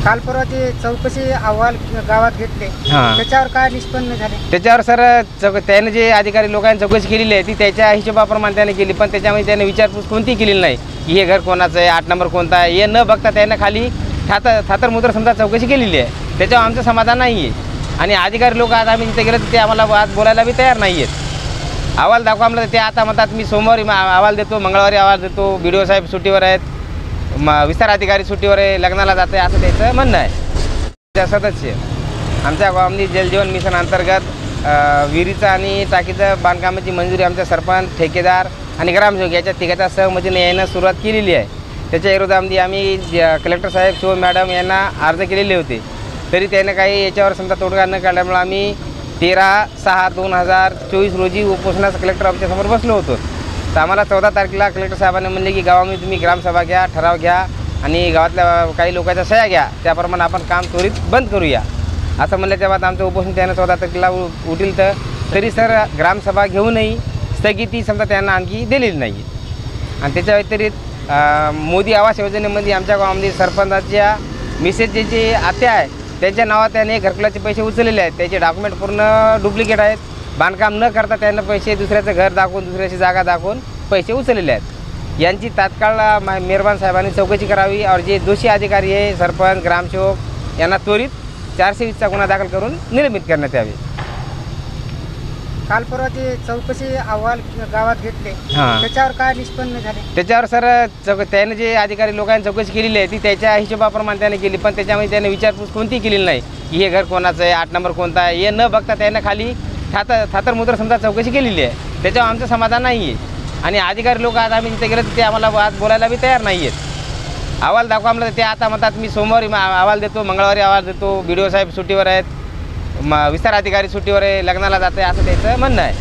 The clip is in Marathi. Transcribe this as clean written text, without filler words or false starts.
काल परवा ते चौकशी अहवाल गावात घेतले, हां. त्याच्यावर काय निष्पन्न झाले? त्याच्यावर सर त्याने जे अधिकारी लोकांनी चौकशी केलेली आहे ती त्याच्या हिशोबाप्रमाणे त्याने केली, पण त्याच्यामध्ये त्याने विचारपूस कोणती केलेली नाही की हे घर कोणाचं आहे, 8 नंबर कोणता आहे, हे न बघता त्याने खाली थातरमुत्र समजा चौकशी केलेली आहे. त्याच्यावर आमचं समाधान नाही आहे. आणि अधिकारी लोक आज आम्ही तिथे गेलो तर ते आम्हाला आज बोलायला बी तयार नाही आहेत. अहवाल दाखवा म्हणलं तर ते आता म्हणतात मी सोमवारी अहवाल देतो, मंगळवारी अहवाल देतो, बी डी ओ साहेब सुट्टीवर आहेत, विस्तार अधिकारी सुट्टीवर आहे, लग्नाला जाते, असं त्याचं म्हणणं आहे. त्या सदस्य आमच्या गावामध्ये जलजीवन मिशन अंतर्गत विहिरीचं आणि टाकीचं बांधकामाची मंजुरी आमच्या सरपंच, ठेकेदार आणि ग्रामसेवक याच्या तिघाच्या सहमतीने यानं सुरुवात केलेली आहे. त्याच्या विरोधामध्ये आम्ही कलेक्टर साहेब, शिव मॅडम यांना अर्ज केलेले होते, तरी त्यानं काही याच्यावर समजा तोडगा न काढल्यामुळे आम्ही 13/6/2024 रोजी उपोषणास कलेक्टर ऑफिससमोर बसलो होतो. तर आम्हाला 14 तारखेला कलेक्टर साहेबांनी म्हणले की गावामध्ये तुम्ही ग्रामसभा घ्या, ठराव घ्या आणि गावातल्या काही लोकांच्या सह्या घ्या, त्याप्रमाणे आपण काम त्वरित बंद करूया असं म्हणल्याच्या बाद आमचं उपोषण त्यानं 14 तारखेला उठील. तरी सर ग्रामसभा घेऊनही स्थगिती समजा त्यांना आणखी दिलेली नाही. आणि त्याच्या व्यतिरिक्त मोदी आवास योजनेमध्ये आमच्या गावामध्ये सरपंचाच्या मिसेसचे जे आत्या आहे त्यांच्या नावात त्याने घरकुलाचे पैसे उचललेले आहेत. त्याचे डॉक्युमेंट पूर्ण डुप्लिकेट आहेत. बांधकाम न करता त्यांना पैसे दुसऱ्याचं घर दाखवून, दुसऱ्याची जागा दाखवून पैसे उचललेले आहेत. यांची तात्काळ मेहरबान साहेबांनी चौकशी करावी और जे दोषी अधिकारी आहे सरपंच, ग्रामसेवक यांना त्वरित 420चा गुन्हा दाखल करून निलंबित करण्यात यावे. काल परवा ते चौकशी अहवाल गावात घेतले, हां. त्याच्यावर काय निष्पन्न झाले? त्याच्यावर सर त्याने जे अधिकारी लोकांनी चौकशी केलेली आहे ती त्याच्या हिशोबाप्रमाणे त्याने केली, पण त्याच्यामध्ये त्याने विचारपूस कोणती केलेली नाही की हे घर कोणाचं आहे, 8 नंबर कोणता आहे, हे न बघता त्यानं खाली थातरमुत्र समजा चौकशी केलेली आहे. त्याच्यावर आमचं समाधान नाही आहे. आणि अधिकारी लोक आज आम्ही तिथे गेलो तर ते आम्हाला आज बोलायला बी तयार नाही आहेत. अहवाल दाखवा म्हणलं तर ते आता म्हणतात मी सोमवारी अहवाल देतो, मंगळवारी अहवाल देतो, बी डी ओ साहेब सुट्टीवर आहेत, विस्तार अधिकारी सुट्टीवर आहे, लग्नाला जाते, असं त्याचं म्हणणं आहे.